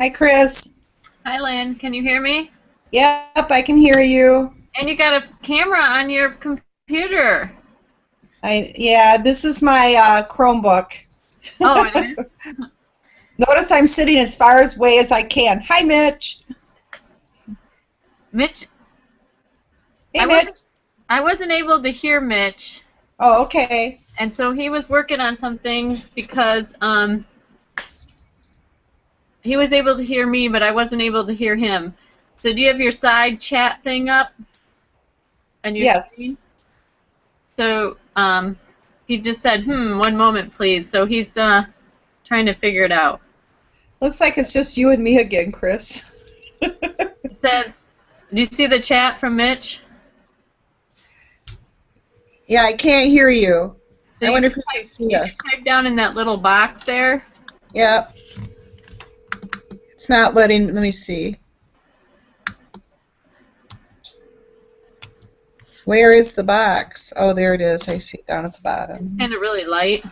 Hi, Chris. Hi, Lynn. Can you hear me? Yep, I can hear you. And you got a camera on your computer. Yeah, this is my Chromebook. Oh, it is? Notice I'm sitting as far away as I can. Hi, Mitch. Mitch, Hey, Mitch. I wasn't able to hear Mitch. Oh, okay. And so he was working on some things because he was able to hear me, but I wasn't able to hear him. So do you have your side chat thing up on your screen? So he just said, one moment, please. So he's trying to figure it out. Looks like it's just you and me again, Chris. It said, do you see the chat from Mitch? Yeah, I can't hear you. So I wonder if you can see us. Type down in that little box there. Yep. It's not letting, let me see. Where is the box? Oh, there it is. I see it down at the bottom. Kind of really light.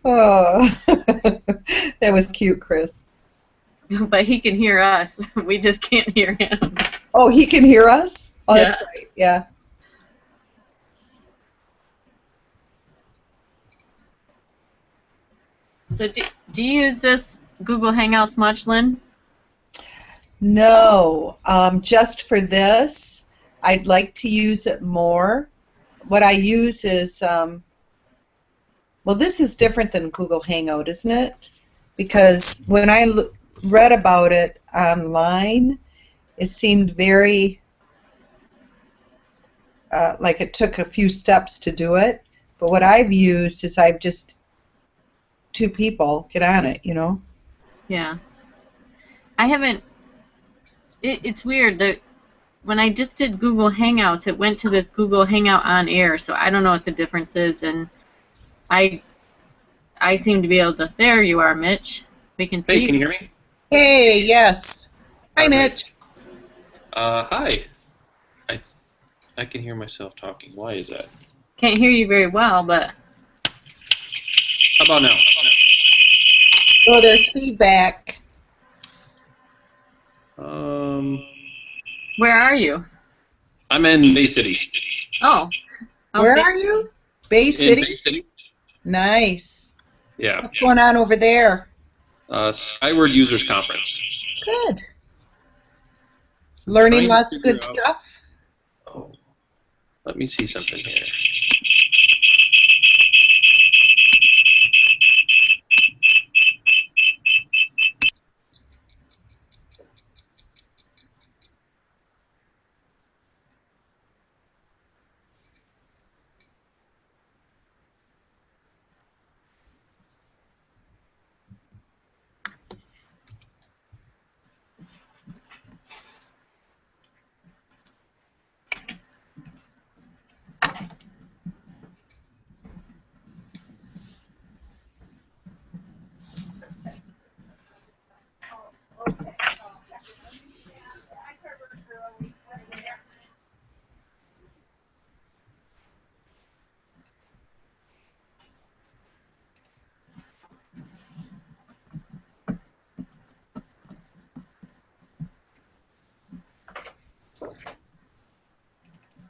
Oh, that was cute, Chris. But he can hear us. We just can't hear him. Oh, he can hear us? Oh, Yeah. that's right. Yeah. So do you use this Google Hangouts much, Lynn? No, just for this. I'd like to use it more. What I use is, well, this is different than Google Hangout, isn't it? Because when I read about it online, it seemed very like it took a few steps to do it. But what I've used is I've just two people get on it, you know? Yeah. I haven't. It's weird that when I just did Google Hangouts, it went to this Google Hangout on air. So I don't know what the difference is, and I seem to be able to. There you are, Mitch. We can see. Hey, can you hear me? Hey, yes. Hi, Mitch. Hi. I can hear myself talking. Why is that? Can't hear you very well, but. How about now? Oh, there's feedback. Where are you? I'm in Bay City. Oh. Where are you? Bay City? In Bay City. Nice. Yeah. What's going on over there? Skyward Users Conference. Good. Learning lots of good stuff? Oh, let me see something here.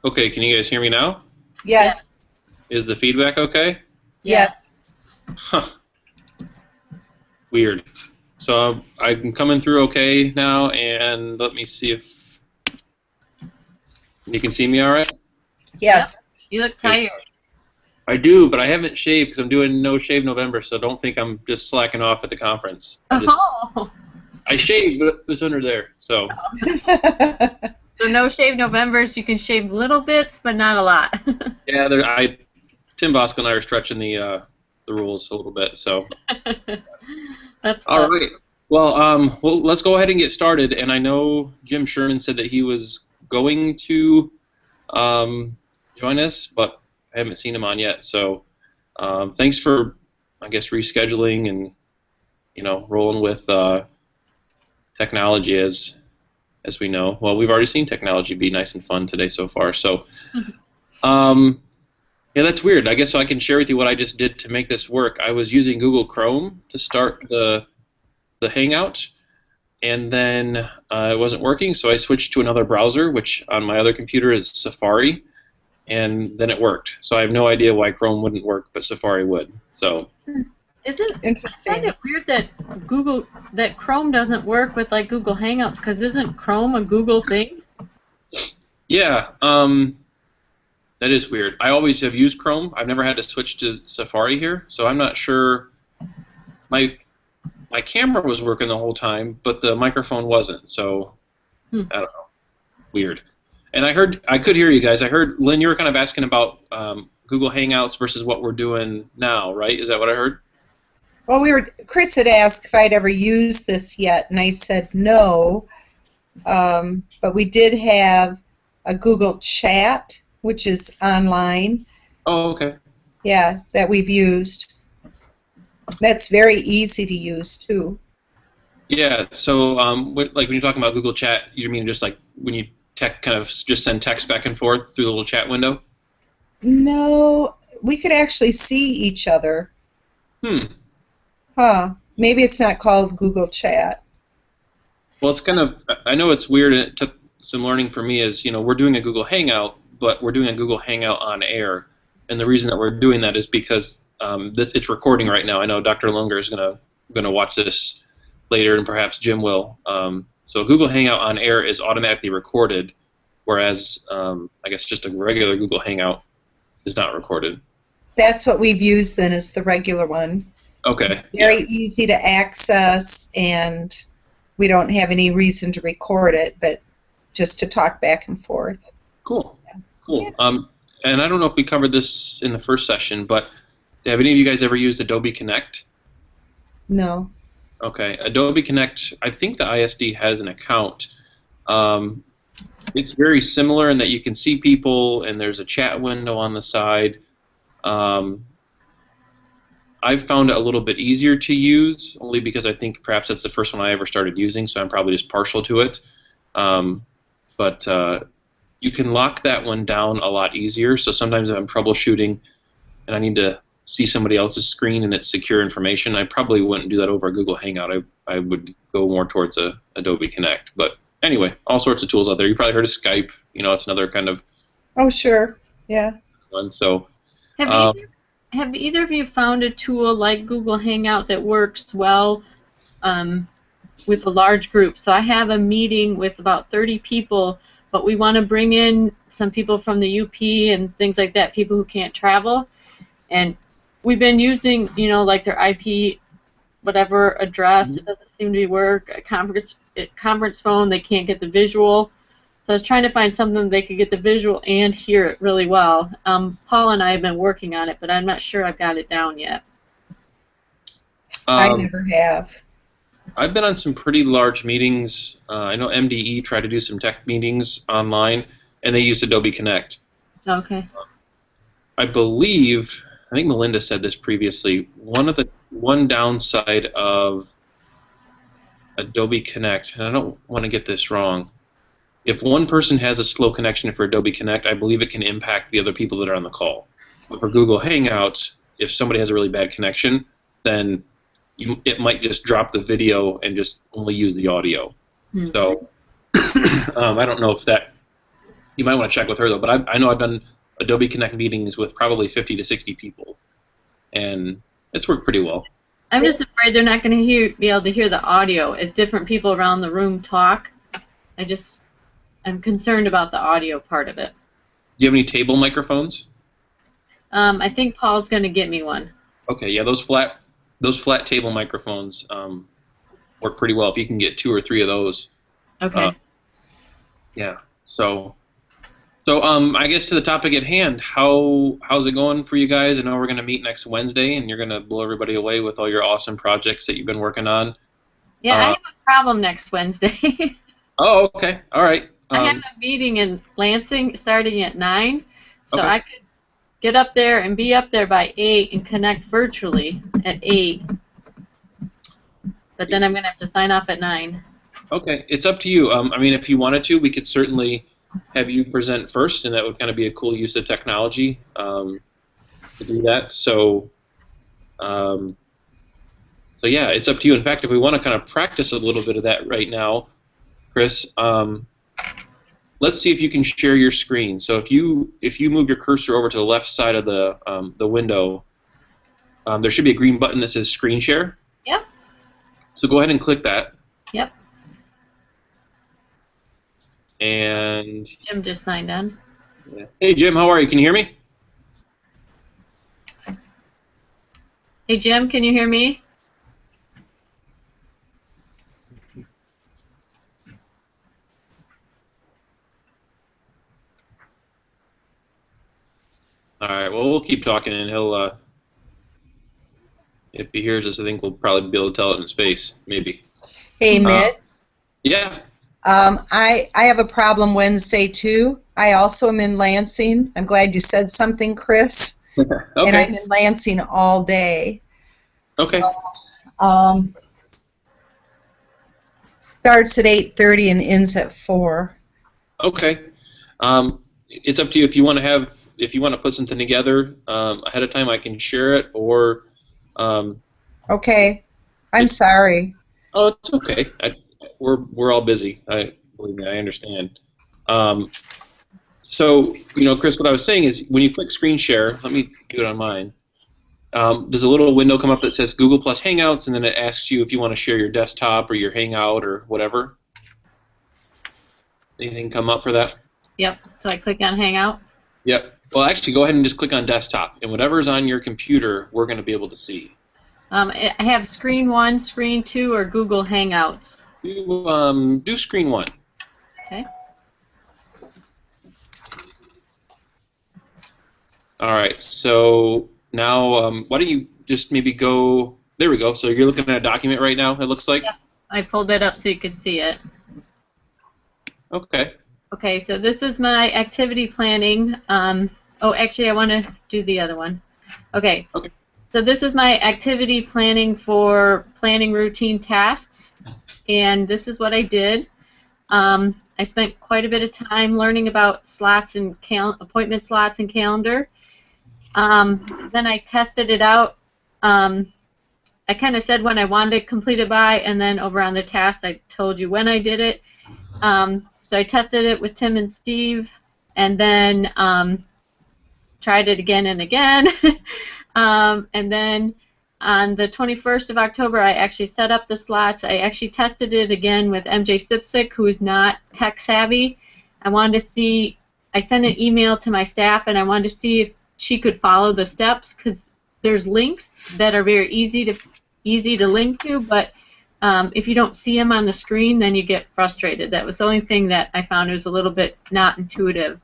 Okay, can you guys hear me now? Yes. Is the feedback okay? Yes. Huh. Weird. So I'm coming through okay now, and let me see if... You can see me all right? Yes. Yep. You look tired. I do, but I haven't shaved because I'm doing No Shave November, so don't think I'm just slacking off at the conference. Oh. I shaved, but it was under there, so. So No Shave Novembers, you can shave little bits, but not a lot. Yeah, Tim Bosco and I are stretching the rules a little bit, so. That's All fun. right. Well, let's go ahead and get started. And I know Jim Sherman said that he was going to join us, but I haven't seen him on yet. So thanks for, I guess, rescheduling and rolling with technology as we know. Well, we've already seen technology be nice and fun today so far. So yeah, that's weird. I guess I can share with you what I just did to make this work. I was using Google Chrome to start the Hangout, and then it wasn't working, so I switched to another browser, which on my other computer is Safari, and then it worked. So I have no idea why Chrome wouldn't work, but Safari would. So Isn't Interesting. kind of weird that Chrome doesn't work with like Google Hangouts? Because isn't Chrome a Google thing? yeah, that is weird. I always have used Chrome. I've never had to switch to Safari here, so I'm not sure. My camera was working the whole time, but the microphone wasn't. So I don't know. Weird. And I could hear you guys. I heard Lynn, you were kind of asking about Google Hangouts versus what we're doing now, right? Is that what I heard? Well, Chris had asked if I'd ever used this yet, and I said no. But we did have a Google Chat, which is online. Oh, okay. Yeah, that we've used. That's very easy to use too. Yeah. So, like when you're talking about Google Chat, you mean just like when you kind of just send text back and forth through the little chat window? No, we could actually see each other. Huh. Maybe it's not called Google Chat. Well, it's kind of, I know it's weird, and it took some learning for me is, we're doing a Google Hangout, but we're doing a Google Hangout on air. And the reason that we're doing that is because it's recording right now. I know Dr. Lunger is gonna watch this later, and perhaps Jim will. So Google Hangout on air is automatically recorded, whereas I guess just a regular Google Hangout is not recorded. That's what we've used then, is the regular one. Okay. It's very easy to access, and we don't have any reason to record it, but just to talk back and forth. Cool. Cool. Yeah. And I don't know if we covered this in the first session, but have any of you guys ever used Adobe Connect? No. Okay. Adobe Connect, I think the ISD has an account. It's very similar in that you can see people, and there's a chat window on the side. I've found it a little bit easier to use, only because I think perhaps that's the first one I ever started using, so I'm probably just partial to it. But you can lock that one down a lot easier, so sometimes if I'm troubleshooting and I need to see somebody else's screen and it's secure information, I probably wouldn't do that over a Google Hangout. I would go more towards a Adobe Connect. But anyway, all sorts of tools out there. You probably heard of Skype. It's another kind of... Oh, sure. Yeah. one. So... Have either of you found a tool like Google Hangout that works well with a large group? So I have a meeting with about 30 people, but we want to bring in some people from the UP and things like that, people who can't travel. And we've been using, like their IP, whatever address. It doesn't seem to work. A conference phone, they can't get the visual. So I was trying to find something they could get the visual and hear it really well. Paul and I have been working on it, but I'm not sure I've got it down yet. I never have. I've been on some pretty large meetings. I know MDE tried to do some tech meetings online, and they used Adobe Connect. Okay. I think Melinda said this previously, one downside of Adobe Connect, and I don't want to get this wrong, if one person has a slow connection for Adobe Connect, I believe it can impact the other people that are on the call. But for Google Hangouts, if somebody has a really bad connection, then it might just drop the video and just only use the audio. So I don't know if that... You might want to check with her, though. But I know I've done Adobe Connect meetings with probably 50 to 60 people, and it's worked pretty well. I'm just afraid they're not going to be able to hear the audio as different people around the room talk. I'm concerned about the audio part of it. Do you have any table microphones? I think Paul's going to get me one. Okay, yeah, those flat table microphones work pretty well. If you can get 2 or 3 of those. Okay. Yeah. So I guess to the topic at hand, how's it going for you guys? I know we're going to meet next Wednesday, and you're going to blow everybody away with all your awesome projects that you've been working on. Yeah, I have a problem next Wednesday. Oh, okay. All right. I have a meeting in Lansing starting at 9, so Okay. I could get up there and be up there by 8 and connect virtually at 8. But then I'm going to have to sign off at 9. Okay, it's up to you. I mean, if you wanted to, we could certainly have you present first, and that would kind of be a cool use of technology to do that. So yeah, it's up to you. In fact, if we want to kind of practice a little bit of that right now, Chris, let's see if you can share your screen. So if you move your cursor over to the left side of the window, there should be a green button that says Screen Share. Yep. So go ahead and click that. Yep. And Jim just signed on. yeah. Hey Jim, how are you? Can you hear me? Hey Jim, can you hear me? All right. Well, we'll keep talking, and he'll. If he hears us, I think we'll probably be able to tell it in space, maybe. Hey, Mitt. Yeah. I have a problem Wednesday too. I also am in Lansing. I'm glad you said something, Chris. Okay. And I'm in Lansing all day. Okay. So, starts at 8:30 and ends at 4. Okay. It's up to you. If you want to put something together ahead of time, I can share it. Or. Okay. I'm sorry. Oh, it's okay. We're all busy. Believe me, I understand. So Chris, what I was saying is when you click Screen Share, let me do it on mine. There's a little window come up that says Google Plus Hangouts, and then it asks you if you want to share your desktop or your Hangout or whatever. Anything come up for that? Yep. So I click on Hangout. Yep. Well, actually, go ahead and just click on Desktop, and whatever's on your computer, we're going to be able to see. I have Screen 1, Screen 2, or Google Hangouts. Do Screen 1. Okay. All right. So now, why don't you just maybe go? There we go. So you're looking at a document right now. It looks like. Yeah. I pulled it up so you could see it. Okay. Okay. So this is my activity planning. Oh, actually, I want to do the other one. Okay. Okay. So this is my activity planning for planning routine tasks, and this is what I did. I spent quite a bit of time learning about slots and appointment slots and calendar. Then I tested it out. I kind of said when I wanted it completed by, and then over on the task I told you when I did it. So I tested it with Tim and Steve, and then tried it again and again. And then on the 21st of October, I actually set up the slots. I actually tested it again with MJ Sipsick, who is not tech savvy. I wanted to see, I sent an email to my staff, and I wanted to see if she could follow the steps, because there's links that are very easy to link to, but if you don't see them on the screen, then you get frustrated. That was the only thing that I found was a little bit not intuitive.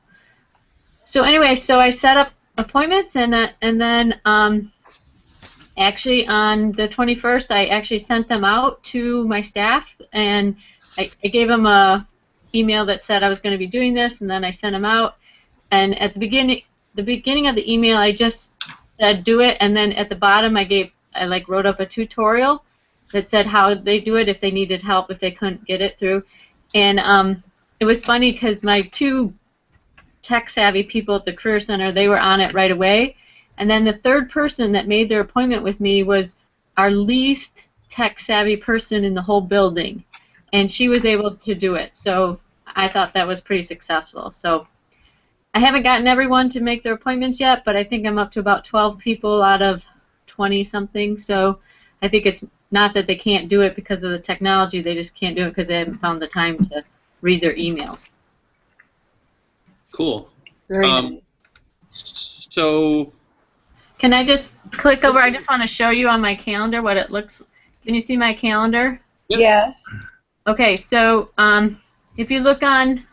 So anyway, so I set up appointments, and then actually on the 21st, I actually sent them out to my staff, and I gave them a email that said I was going to be doing this, and then I sent them out. And at the beginning of the email, I just said do it, and then at the bottom I wrote up a tutorial that said how they do it if they needed help, if they couldn't get it through. And it was funny because my two tech-savvy people at the Career Center, they were on it right away. And then the third person that made their appointment with me was our least tech-savvy person in the whole building. And she was able to do it. So I thought that was pretty successful. So I haven't gotten everyone to make their appointments yet, but I think I'm up to about 12 people out of 20-something. So I think it's not that they can't do it because of the technology. They just can't do it because they haven't found the time to read their emails. Cool. Very nice. So, Can I just click over? I just want to show you on my calendar what it looks. Can you see my calendar? Yep. Yes. Okay, so if you look on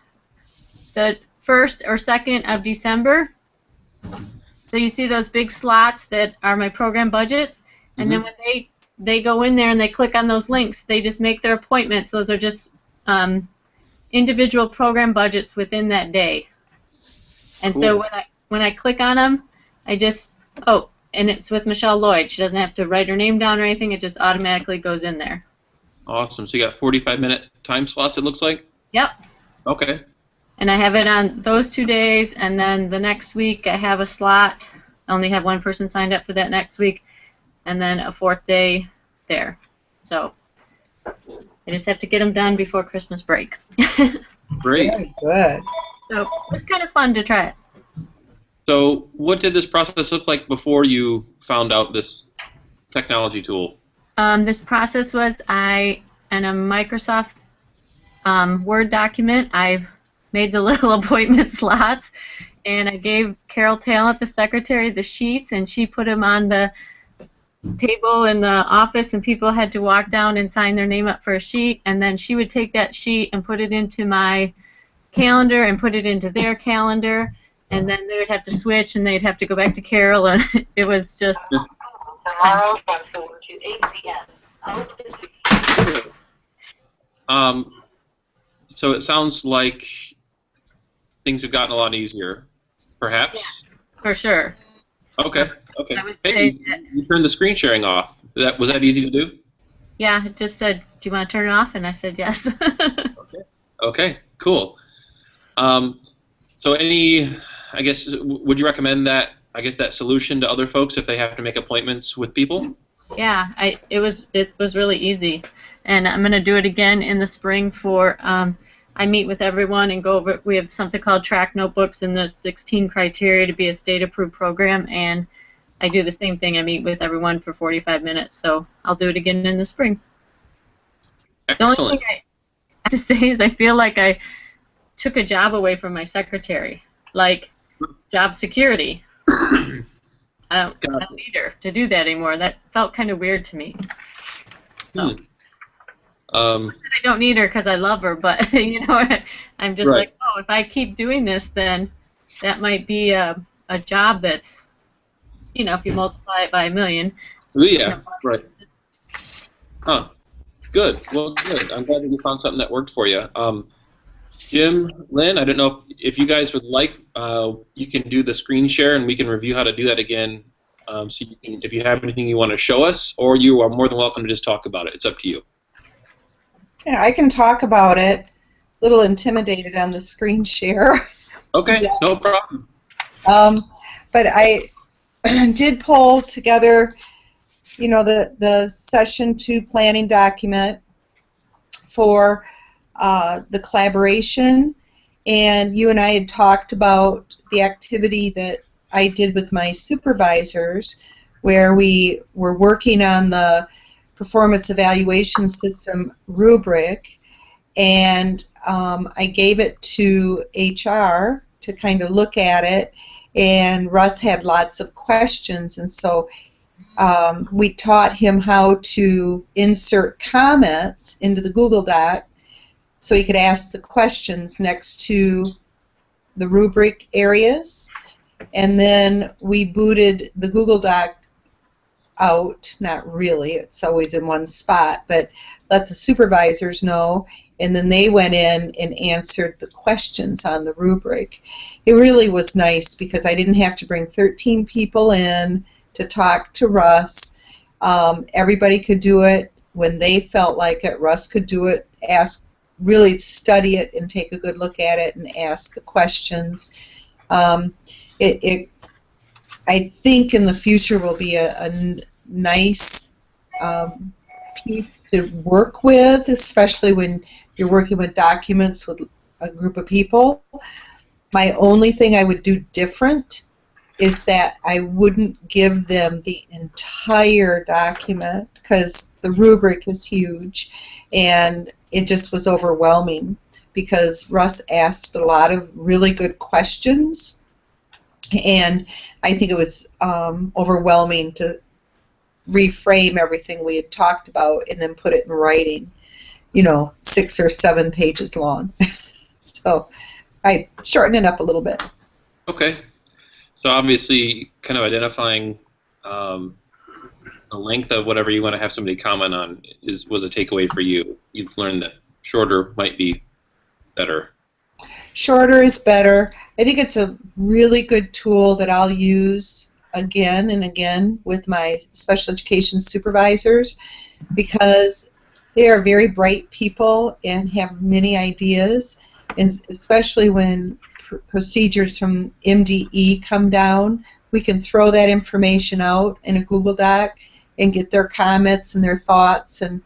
the 1st or 2nd of December, so you see those big slots that are my program budgets, and then when they go in there and they click on those links, they just make their appointments. Those are just individual program budgets within that day. And Cool. so when I click on them, I just, oh, and it's with Michelle Lloyd. She doesn't have to write her name down or anything. It just automatically goes in there. Awesome. So you got 45-minute time slots, it looks like? Yep. Okay. And I have it on those 2 days, and then the next week I have a slot. I only have one person signed up for that next week, and then a 4th day there. So I just have to get them done before Christmas break. Great. Very good. So it's kind of fun to try it. So what did this process look like before you found out this technology tool? This process was in a Microsoft Word document, I made the little appointment slots, and I gave Carol Talent, the secretary, the sheets, and she put them on the table in the office, and people had to walk down and sign their name up for a sheet, and then she would take that sheet and put it into my calendar and put it into their calendar, and then they would have to switch, and they'd have to go back to Carol, and it was just... Tomorrow from 4 to 8 p.m. So it sounds like things have gotten a lot easier, perhaps? Yeah, for sure. Okay, okay. I would Hey, say that, you turned the screen sharing off. Was that easy to do? yeah, it just said, do you want to turn it off? And I said yes. Okay, cool. So I guess, would you recommend that, that solution to other folks if they have to make appointments with people? Yeah, it was really easy, and I'm gonna do it again in the spring for I meet with everyone and go over. We have something called track notebooks and the 16 criteria to be a state-approved program, and I do the same thing. I meet with everyone for 45 minutes, so I'll do it again in the spring. Excellent. The only thing I have to say is I feel like I took a job away from my secretary, like job security. I don't need her to do that anymore. That felt kind of weird to me. So. I don't need her because I love her, but you know, I'm just Right. like, oh, if I keep doing this, then that might be a job that's, you know, if you multiply it by a million. Yeah, you know, right. Huh. Good. Well, good. I'm glad that you found something that worked for you. Jim, Lynn, I don't know if you guys would like, you can do the screen share and we can review how to do that again. So you can, if you have anything you want to show us, or you are more than welcome to just talk about it. It's up to you. Yeah, I can talk about it. A little intimidated on the screen share. Okay, Yeah. no problem. But I did pull together, you know, the session 2 planning document for the collaboration, and you and I had talked about the activity that I did with my supervisors where we were working on the performance evaluation system rubric, and I gave it to HR to kind of look at it, and Russ had lots of questions, and so we taught him how to insert comments into the Google Doc so he could ask the questions next to the rubric areas, and then we booted the Google Doc out, not really, it's always in one spot, but let the supervisors know, and then they went in and answered the questions on the rubric. It really was nice because I didn't have to bring 13 people in to talk to Russ. Everybody could do it when they felt like it. Russ could do it, really study it and take a good look at it and ask the questions. I think in the future will be a nice piece to work with, especially when you're working with documents with a group of people. My only thing I would do different is that I wouldn't give them the entire document because the rubric is huge and it just was overwhelming because Russ asked a lot of really good questions, and I think it was overwhelming to reframe everything we had talked about and then put it in writing, 6 or 7 pages long. So I shortened it up a little bit. Okay. So obviously, kind of identifying the length of whatever you want to have somebody comment on was a takeaway for you. You've learned that shorter might be better. Shorter is better. I think it's a really good tool that I'll use again and again with my special education supervisors, because they are very bright people and have many ideas, and especially when procedures from MDE come down, we can throw that information out in a Google Doc and get their comments and their thoughts and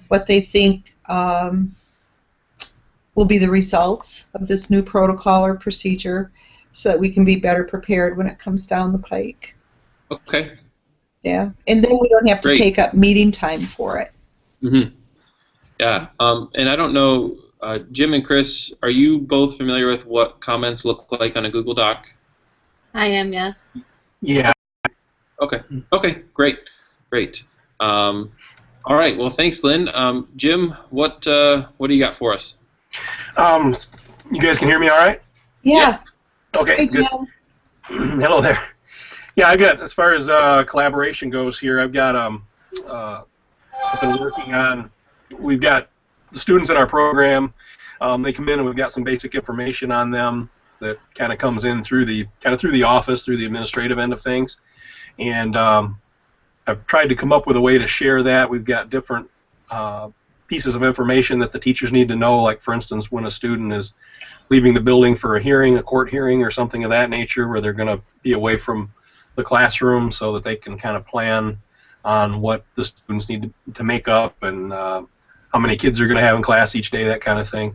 what they think will be the results of this new protocol or procedure, so that we can be better prepared when it comes down the pike. Okay. Yeah, and then we don't have to Great. take up meeting time for it. Mm-hmm. Yeah, and I don't know, Jim and Chris, are you both familiar with what comments look like on a Google Doc? I am, yes. Yeah. Okay. Okay. Great. Great. All right. Well, thanks, Lynn. Jim, what do you got for us? You guys can hear me all right? Yeah. Okay, Hey, good. Jen. Hello there. Yeah, I've got, as far as collaboration goes here, I've got I've been working on, we've got the students in our program, they come in and we've got some basic information on them that kind of comes in through the office, through the administrative end of things. And I've tried to come up with a way to share that. We've got different pieces of information that the teachers need to know, like, for instance, when a student is leaving the building for a hearing, a court hearing or something of that nature, where they're going to be away from the classroom, so that they can kind of plan on what the students need to make up and how many kids they're going to have in class each day, that kind of thing.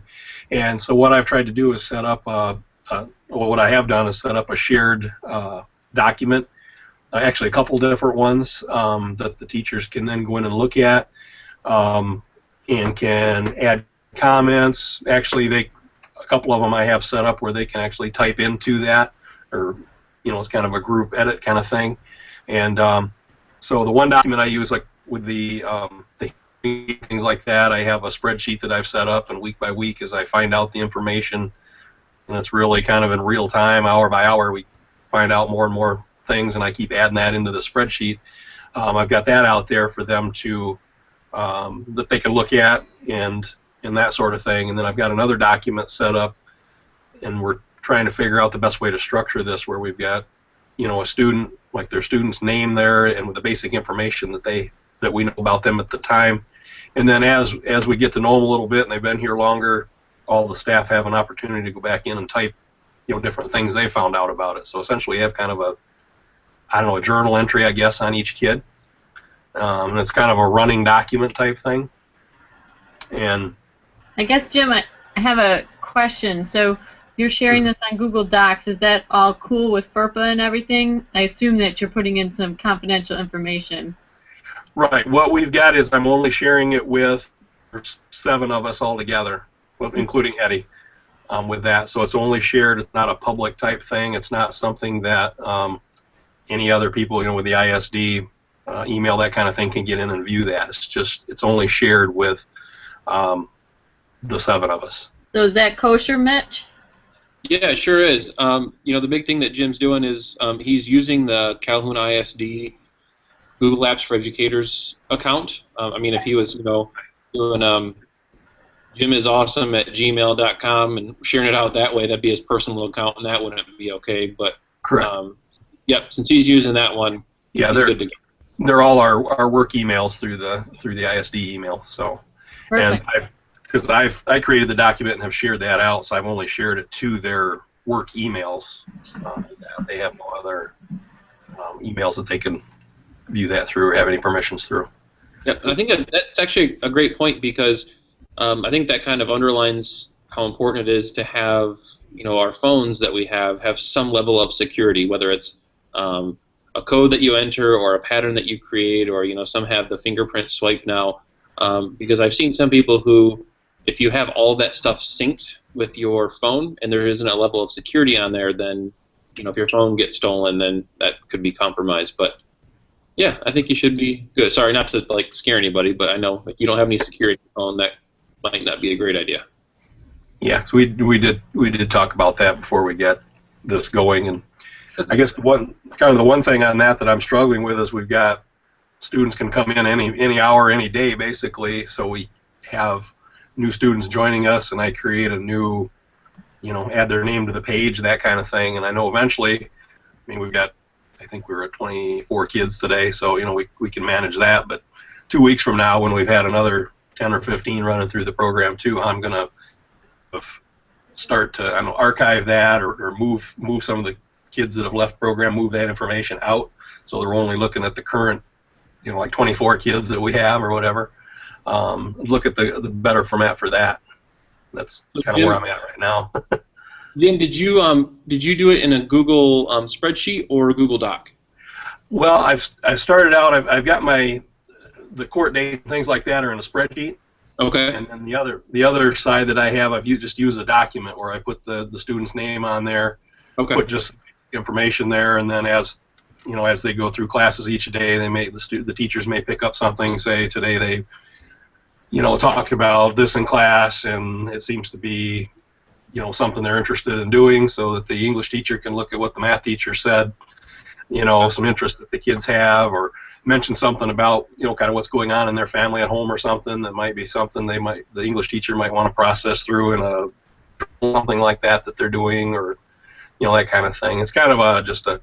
And so what I've tried to do is set up what I have done is set up a shared document, actually a couple different ones that the teachers can then go in and look at, and can add comments. Actually, a couple of them I have set up where they can actually type into that, or it's kind of a group edit kind of thing. And so the one document I use, like with the things like that, I have a spreadsheet that I've set up, and week by week, as I find out the information, and it's really kind of in real time, hour by hour, we find out more and more things, and I keep adding that into the spreadsheet. I've got that out there for them to that they can look at and that sort of thing. And then I've got another document set up, and we're trying to figure out the best way to structure this, where we've got a student, like their student's name there, and with the basic information that we know about them at the time. And then as we get to know them a little bit and they've been here longer, all the staff have an opportunity to go back in and type different things they found out about it. So essentially you have kind of a journal entry, I guess, on each kid. And it's kind of a running document type thing. And I guess, Jim, I have a question. So you're sharing this on Google Docs. Is that all cool with FERPA and everything? I assume that you're putting in some confidential information. Right. What we've got is I'm only sharing it with 7 of us all together, including Eddie, with that. So it's only shared. It's not a public type thing. It's not something that any other people, with the ISD email, that kind of thing, can get in and view that. It's only shared with the 7 of us. So is that kosher, Mitch? Yeah, it sure is. The big thing that Jim's doing is he's using the Calhoun ISD Google Apps for Educators account. If he was, doing jimisawesome@gmail.com and sharing it out that way, that'd be his personal account, and that wouldn't be okay. But correct. Yep, since he's using that one, yeah, they're all our work emails through the ISD email. So, Perfect. and I created the document and have shared that out, so I've only shared it to their work emails. They have no other emails that they can view that through or have any permissions through. Yeah, I think that's actually a great point, because I think that kind of underlines how important it is to have our phones that we have some level of security, whether it's a code that you enter or a pattern that you create, or some have the fingerprint swipe now, because I've seen some people who, if you have all that stuff synced with your phone and there isn't a level of security on there, then if your phone gets stolen, then that could be compromised. But yeah, I think you should be good. Sorry, not to like scare anybody, but I know if you don't have any security on your phone, that might not be a great idea. Yeah, so we did talk about that before we get this going, and I guess the one thing on that I'm struggling with is we've got students can come in any hour, any day, basically. So we have new students joining us, and I create a new, add their name to the page, that kind of thing. And I know eventually, I think we were at 24 kids today, so we can manage that. But 2 weeks from now, when we've had another 10 or 15 running through the program too, I'm gonna start to archive that or move some of the kids that have left program, move that information out, so they're only looking at the current, like 24 kids that we have or whatever. Look at the better format for that. That's kind of where I'm at right now. Jim, did you do it in a Google spreadsheet or a Google Doc? Well, I've started out. I've got the court date and things like that are in a spreadsheet. Okay. And then the other side that I have, I've just used a document where I put the student's name on there. Okay. Put just information there, and then as they go through classes each day, the teachers may pick up something. Say today they, talked about this in class, and it seems to be, something they're interested in doing, so that the English teacher can look at what the math teacher said, some interest that the kids have, or mention something about, kind of what's going on in their family at home or something that might be something the English teacher might want to process through in something like that they're doing, or, that kind of thing. It's kind of just a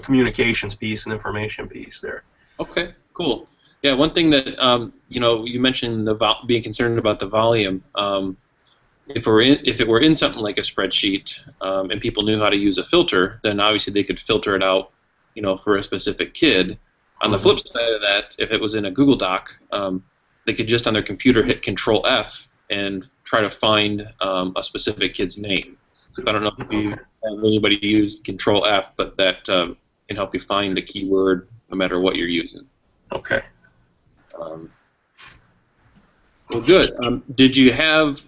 communications piece and information piece there. Okay, cool. Yeah, one thing that, you mentioned being concerned about the volume. If it were in something like a spreadsheet, and people knew how to use a filter, then obviously they could filter it out, for a specific kid. On the flip side of that, if it was in a Google Doc, they could just on their computer hit Control F and try to find a specific kid's name. So I don't know if you have anybody use Control F, but that can help you find the keyword no matter what you're using. Okay. Well, good. Did you have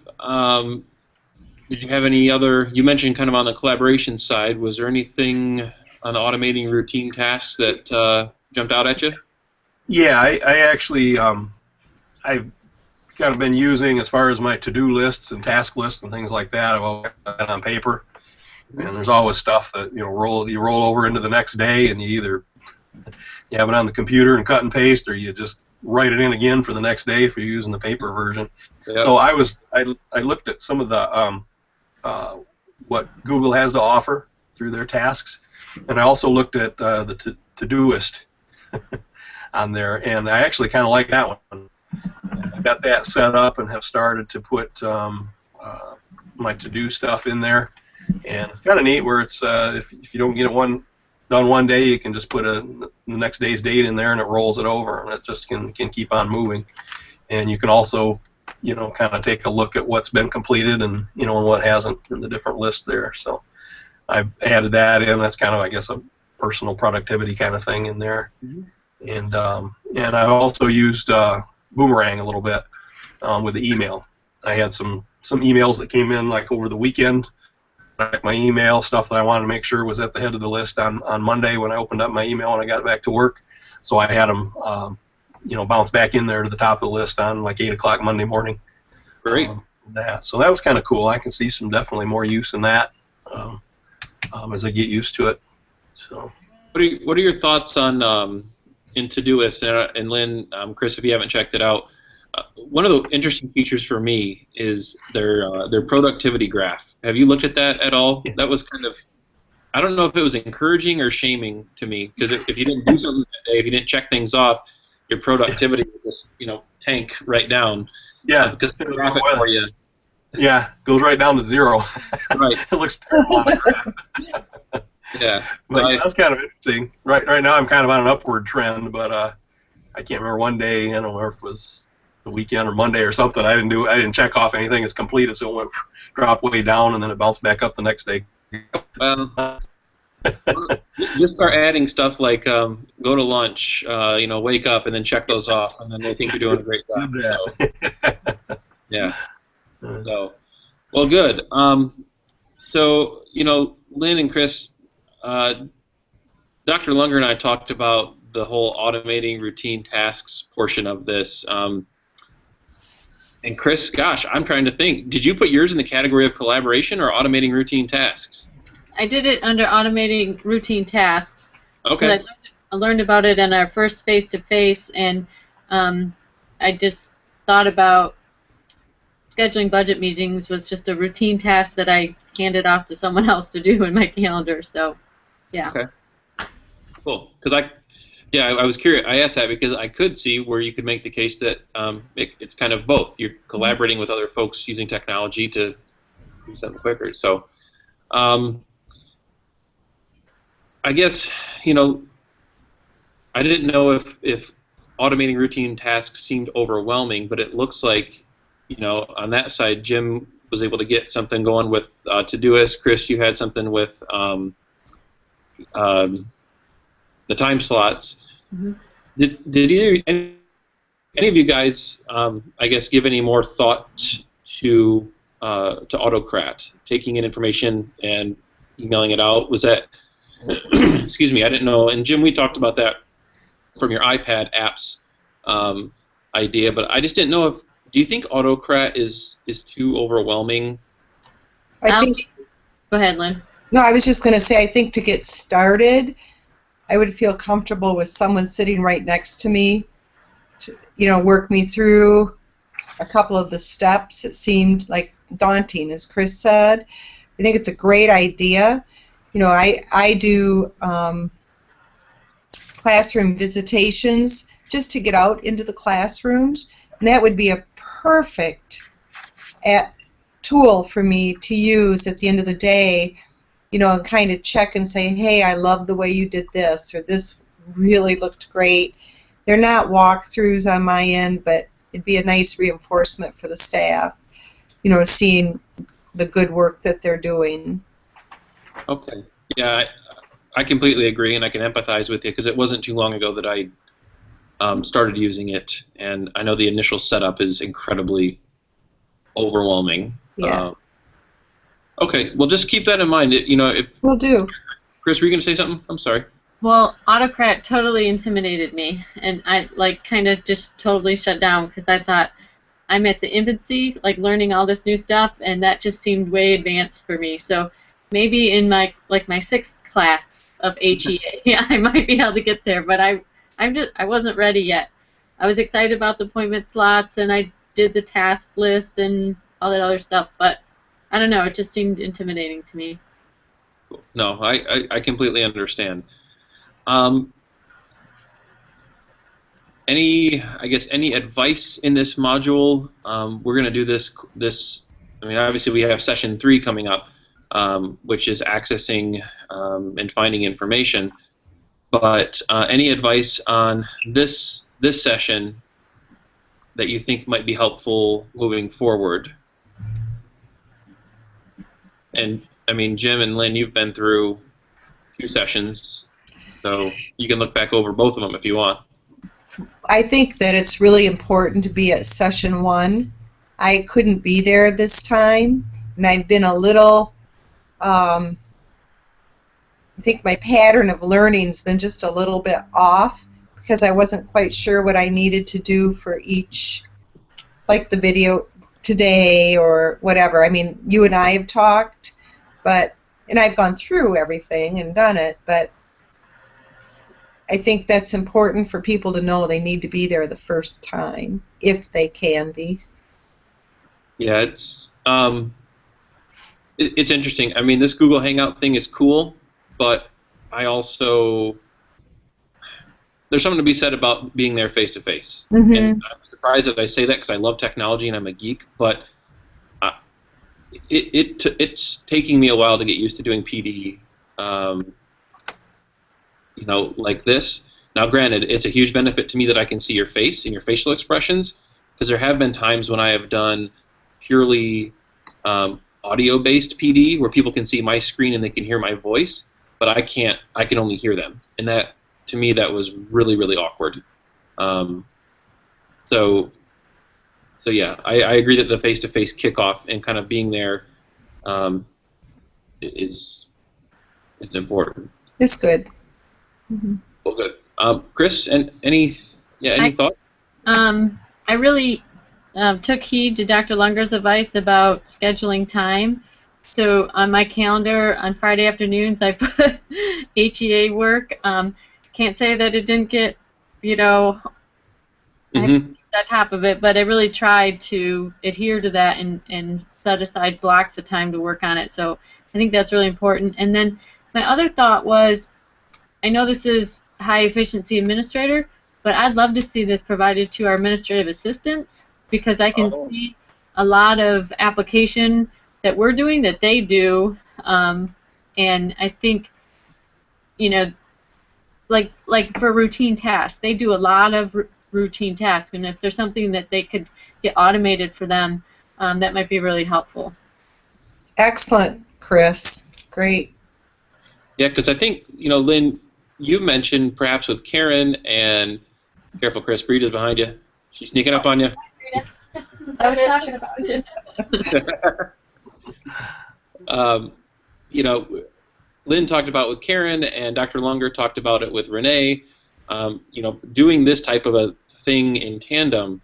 any other? You mentioned kind of on the collaboration side. Was there anything on the automating routine tasks that jumped out at you? Yeah, I actually I've kind of been using, as far as my to-do lists and task lists and things like that, I've always got that on paper. And there's always stuff that you roll over into the next day, and you either have it on the computer and cut and paste, or you just write it in again for the next day if you're using the paper version. Yep. So I looked at some of the what Google has to offer through their tasks, and I also looked at the Todoist on there, and I actually kind of like that one. I got that set up and have started to put my to-do stuff in there, and it's kind of neat where it's if you don't get it done one day, you can just put the next day's date in there, and it rolls it over, and it just can keep on moving. And you can also kind of take a look at what's been completed and and what hasn't in the different lists there. So I've added that in. That's kind of, I guess, a personal productivity kind of thing in there. Mm-hmm. And I've also used Boomerang a little bit with the email. I had some emails that came in like over the weekend. Like my email stuff that I wanted to make sure was at the head of the list on Monday when I opened up my email when I got back to work. So I had them bounce back in there to the top of the list on like 8 o'clock Monday morning. Great. So that was kind of cool. I can see some definitely more use in that as I get used to it. So. What are your thoughts on in Todoist, and Lynn, Chris, if you haven't checked it out, one of the interesting features for me is their productivity graph. Have you looked at that at all? Yeah. That was kind of, I don't know if it was encouraging or shaming to me, because if you didn't do something that day, if you didn't check things off, your productivity would just tank right down. Yeah, because the graphic for you. Yeah, goes right down to zero. Right. It looks terrible. Yeah, but that's kind of interesting. Right now, I'm kind of on an upward trend, but I can't remember one day. I don't know if it was the weekend or Monday or something. I didn't check off anything as completed, so it went dropped way down, and then it bounced back up the next day. Just start adding stuff like go to lunch, wake up, and then check those off, and then they think you're doing a great job. So. Yeah. So, well, good. So, Lynn and Chris, Dr. Lunger and I talked about the whole automating routine tasks portion of this. And Chris, gosh, I'm trying to think. Did you put yours in the category of collaboration or automating routine tasks? I did it under automating routine tasks. Okay. I learned about it in our first face-to-face, and I just thought about scheduling budget meetings was just a routine task that I handed off to someone else to do in my calendar. So, yeah. Okay. Cool. Because I was curious. I asked that because I could see where you could make the case that it's kind of both. You're collaborating with other folks using technology to do something quicker. So, I guess, I didn't know if automating routine tasks seemed overwhelming, but it looks like, on that side, Jim was able to get something going with Todoist. Chris, you had something with the time slots. Mm-hmm. Did any of you guys, I guess, give any more thought to Autocrat, taking in information and emailing it out? Was that, excuse me, I didn't know. And Jim, we talked about that from your iPad apps idea, but I just didn't know do you think Autocrat is too overwhelming? I think. Go ahead, Lynn. No, I was just going to say, I think to get started, I would feel comfortable with someone sitting right next to me to, work me through a couple of the steps. It seemed like daunting, as Chris said. I think it's a great idea. I do classroom visitations just to get out into the classrooms, and that would be a perfect tool for me to use at the end of the day, and kind of check and say, hey, I love the way you did this, or this really looked great. They're not walkthroughs on my end, but it'd be a nice reinforcement for the staff, seeing the good work that they're doing. Okay. Yeah, I completely agree, and I can empathize with you because it wasn't too long ago that I started using it, and I know the initial setup is incredibly overwhelming. Yeah. Okay, well, just keep that in mind. If Will do. Chris, were you going to say something? I'm sorry. Well, Autocrat totally intimidated me, and I kind of just totally shut down because I thought I'm at the infancy, learning all this new stuff, and that just seemed way advanced for me. So maybe in my sixth class of HEA, I might be able to get there, but I wasn't ready yet. I was excited about the appointment slots, and I did the task list and all that other stuff, but I don't know, it just seemed intimidating to me. Cool. No, I completely understand. Any advice in this module? We're going to do this. I mean, obviously we have session 3 coming up, which is accessing and finding information. But any advice on this session that you think might be helpful moving forward? And I mean, Jim and Lynn, you've been through 2 sessions, so you can look back over both of them if you want. I think that it's really important to be at session 1. I couldn't be there this time, and I've been a little, I think my pattern of learning's been just a little bit off because I wasn't quite sure what I needed to do for each, like the video today or whatever. I mean, you and I have talked, and I've gone through everything and done it, but I think that's important for people to know they need to be there the first time, if they can be. Yeah, it's interesting. I mean, this Google Hangout thing is cool, but I also, there's something to be said about being there face to face. Mm-hmm. And I'm surprised that I say that because I love technology and I'm a geek, but it's taking me a while to get used to doing PD, like this. Now, granted, it's a huge benefit to me that I can see your face and your facial expressions, because there have been times when I have done purely audio-based PD where people can see my screen and they can hear my voice, but I can't. I can only hear them, and that, to me, that was really, really awkward. So So yeah, I agree that the face-to-face kickoff and kind of being there is important. It's good. Mm-hmm. Well, good. Chris, and any thoughts? I really took heed to Dr. Lunger's advice about scheduling time. So on my calendar on Friday afternoons, I put HEA work. Can't say that it didn't get, Mm-hmm. on top of it, but I really tried to adhere to that and set aside blocks of time to work on it. So I think that's really important. And then my other thought was, I know this is high efficiency administrator, but I'd love to see this provided to our administrative assistants, because I can see a lot of application that we're doing that they do, and I think, like for routine tasks, they do a lot of routine tasks, and if there's something that they could get automated for them, that might be really helpful. Excellent, Chris. Great. Yeah, because I think, Lynn, you mentioned perhaps with Karen, and careful, Chris, Rita's behind you. She's sneaking up on you. I was talking about you. Lynn talked about with Karen, and Dr. Lunger talked about it with Renee. Doing this type of a thing in tandem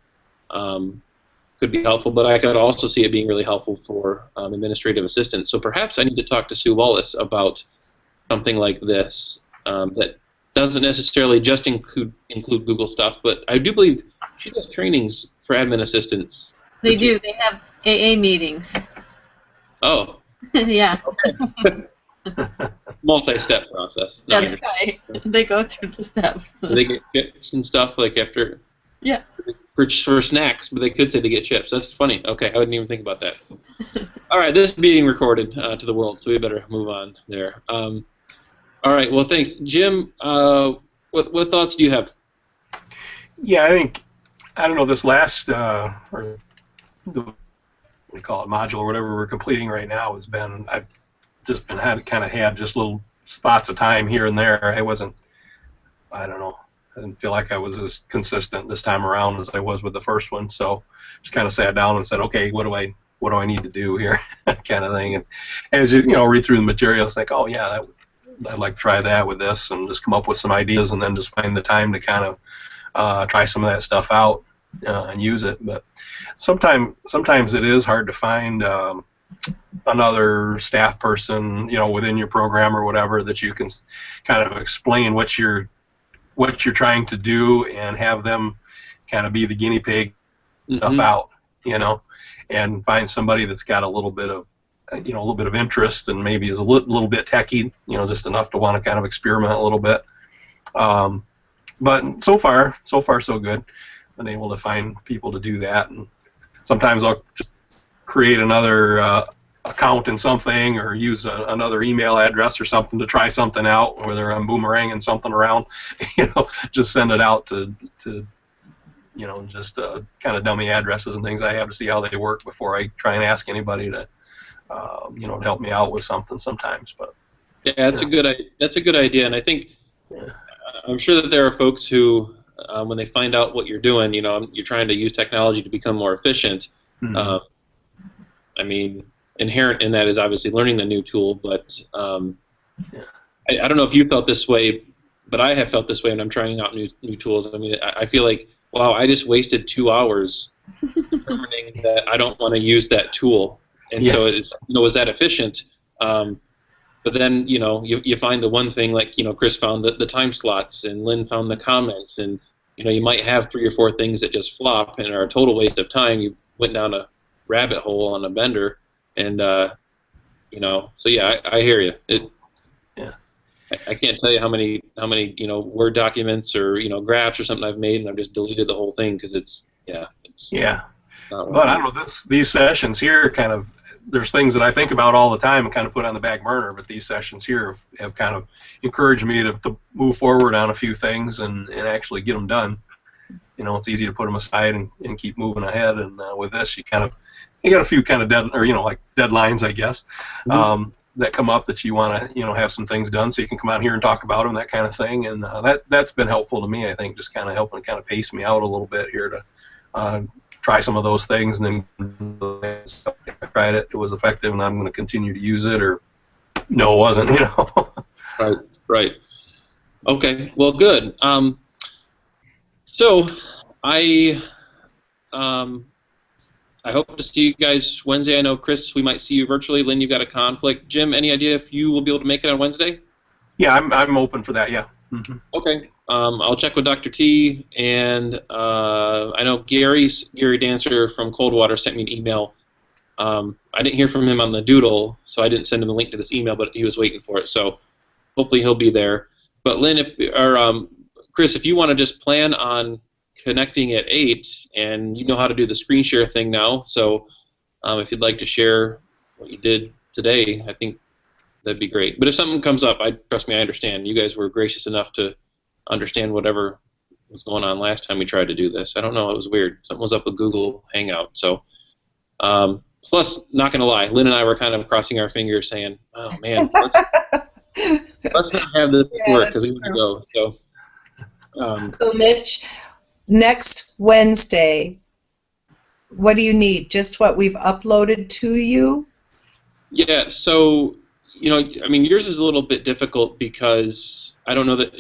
could be helpful, but I could also see it being really helpful for administrative assistants. So perhaps I need to talk to Sue Wallace about something like this that doesn't necessarily just include Google stuff, but I do believe she does trainings for admin assistants. They do. They have AA meetings. Oh. Yeah. Okay. Multi-step process. No, that's right. They go through the steps. Do they get chips and stuff like after? Yeah. For snacks, but they could say they get chips. That's funny. Okay, I wouldn't even think about that. All right, this is being recorded to the world, so we better move on there. All right, well, thanks. Jim, what thoughts do you have? Yeah, I don't know, this last, or what we call it, module or whatever we're completing right now has been, I've just been had just little spots of time here and there. I don't know, I didn't feel like I was as consistent this time around as I was with the first one, so just kind of sat down and said, okay, what do I need to do here, kind of thing. And as you read through the material, it's like, oh yeah, I'd like to try that with this, and just come up with some ideas, and then just find the time to kind of try some of that stuff out and use it. But sometimes it is hard to find another staff person, within your program or whatever, that you can kind of explain what you're trying to do and have them kind of be the guinea pig stuff out, and find somebody that's got a little bit of interest and maybe is a little bit techie, just enough to want to kind of experiment a little bit. But so far so good. Been able to find people to do that, and sometimes I'll just create another account in something, or use another email address or something to try something out, whether I'm boomeranging something around, just send it out to just kind of dummy addresses and things I have to see how they work before I try and ask anybody to to help me out with something sometimes. But yeah, that's a good idea, and I think I'm sure that there are folks who, when they find out what you're doing, you're trying to use technology to become more efficient. Mm-hmm. I mean, inherent in that is obviously learning the new tool, but I don't know if you felt this way, but I have felt this way when I'm trying out new tools. I mean, I feel like, wow, I just wasted 2 hours determining that I don't want to use that tool, and so it's, was that efficient? But then you find the one thing, like Chris found the time slots, and Lynn found the comments, and you might have 3 or 4 things that just flop and are a total waste of time. You went down a rabbit hole on a bender, and so yeah, I hear you. I can't tell you how many Word documents or graphs or something I've made, and I've just deleted the whole thing because it's. But I don't know, these sessions here kind of, there's things that I think about all the time and kind of put on the back burner, but these sessions here have kind of encouraged me to move forward on a few things and actually get them done. It's easy to put them aside and keep moving ahead, and with this, you got a few kind of like deadlines, I guess, that come up that you want to have some things done, so you can come out here and talk about them, that kind of thing, and that's been helpful to me. I think just kind of helping kind of pace me out a little bit here to try some of those things, and then I tried it, it was effective, and I'm going to continue to use it, or no, it wasn't, you know. Right, right. Okay, well, good. So I hope to see you guys Wednesday. I know, Chris, we might see you virtually. Lynn, you've got a conflict. Jim, any idea if you will be able to make it on Wednesday? Yeah, I'm open for that. Yeah. Mm-hmm. Okay. I'll check with Dr. T, and I know Gary Dancer from Coldwater sent me an email. I didn't hear from him on the doodle, so I didn't send him the link to this email, but he was waiting for it. So hopefully he'll be there. But Lynn, Chris, if you want to just plan on connecting at 8, and you know how to do the screen share thing now, so if you'd like to share what you did today, I think that'd be great. But if something comes up, trust me, I understand. You guys were gracious enough to understand whatever was going on last time we tried to do this. I don't know, it was weird. Something was up with Google Hangout. So, plus, not going to lie, Lynn and I were kind of crossing our fingers saying, oh man, let's not have this work because we want to go. So, Mitch, next Wednesday, what do you need? Just what we've uploaded to you? Yeah, so, you know, I mean, yours is a little bit difficult because I don't know that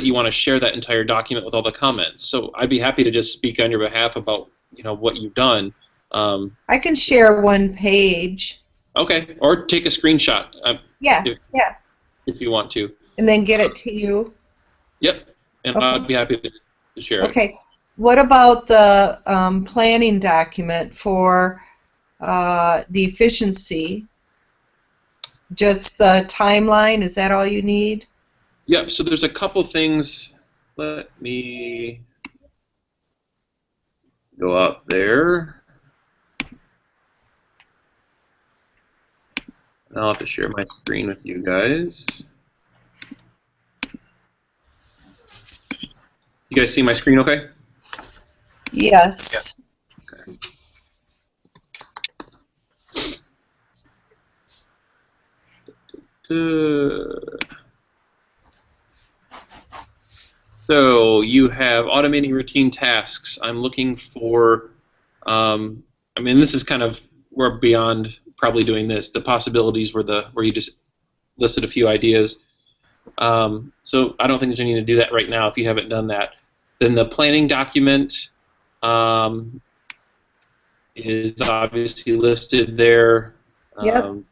you want to share that entire document with all the comments. So I'd be happy to just speak on your behalf about, you know, what you've done. I can share one page. Okay, or take a screenshot. Yeah, if you want to. And then get it to you. Yep, and Okay. I'd be happy to share it. Okay. What about the planning document for the efficiency? Just the timeline? Is that all you need? Yeah, so there's a couple things. Let me go up there. I'll have to share my screen with you guys. You guys see my screen okay? Yes. Okay. So you have automating routine tasks. I'm looking for, I mean, this is kind of, we're beyond probably doing this. The possibilities were where you just listed a few ideas. So I don't think there's any need to do that right now if you haven't done that. Then the planning document is obviously listed there. Yep. So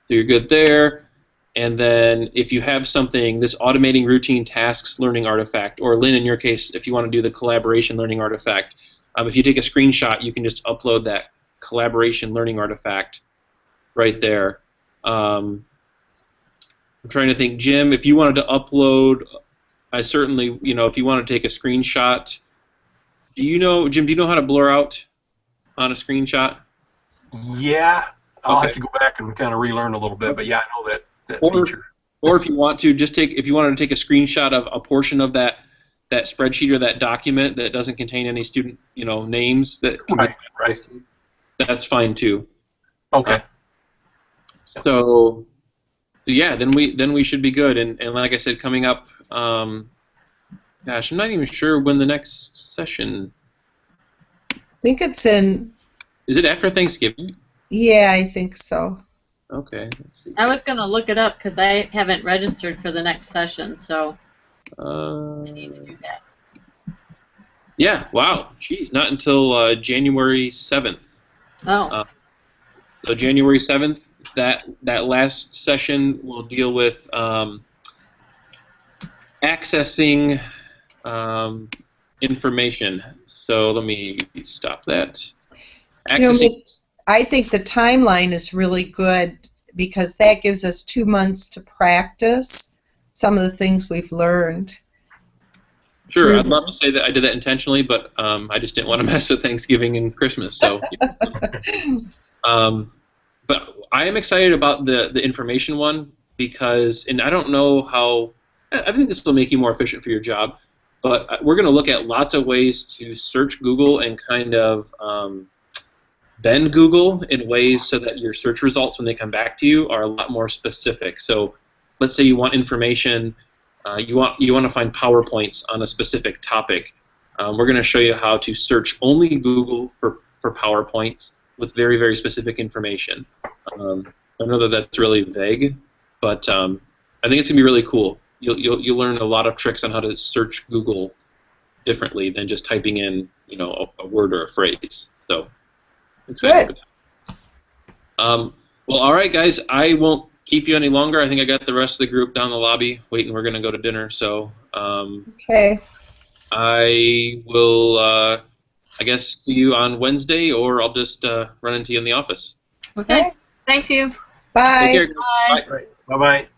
you're good there. And then if you have something, this automating routine tasks learning artifact, or Lynn, in your case, if you want to do the collaboration learning artifact, if you take a screenshot, you can just upload that collaboration learning artifact right there. I'm trying to think, Jim, if you wanted to upload, I certainly, you know, if you want to take a screenshot, Jim, do you know how to blur out on a screenshot? Yeah, I'll Okay. have to go back and kind of relearn a little bit, but yeah, I know that Or, feature. or if you want to, if you wanted to take a screenshot of a portion of that spreadsheet or that document that doesn't contain any student, you know, names, Right. that's fine too. Okay. So yeah, then we should be good. And like I said, coming up, gosh, I'm not even sure when the next session. I think it's in. Is it after Thanksgiving? Yeah, I think so. Okay. Let's see. I was going to look it up because I haven't registered for the next session, so I need to do that. Yeah. Wow. Jeez, not until January 7th. Oh. So January 7th, that last session will deal with accessing information. So let me stop that. You know, Accessing. Mitch, I think the timeline is really good because that gives us 2 months to practice some of the things we've learned. Sure, I'd love to say that I did that intentionally, but I just didn't want to mess with Thanksgiving and Christmas. So, but I am excited about the information one because, and I don't know how. I think this will make you more efficient for your job, but we're going to look at lots of ways to search Google and kind of bend Google in ways so that your search results, when they come back to you, are a lot more specific. So, let's say you want information. You want to find PowerPoints on a specific topic. We're going to show you how to search only Google for PowerPoints with very, very specific information. I know that that's really vague, but I think it's going to be really cool. You'll learn a lot of tricks on how to search Google differently than just typing in, you know, a word or a phrase. So, excited. Good. Well, all right, guys. I won't keep you any longer. I think I got the rest of the group down the lobby waiting. We're going to go to dinner. So, Okay. I will, I guess, see you on Wednesday, or I'll just run into you in the office. Okay. Okay. Thank you. Bye. Take care. Bye. Bye. Bye-bye.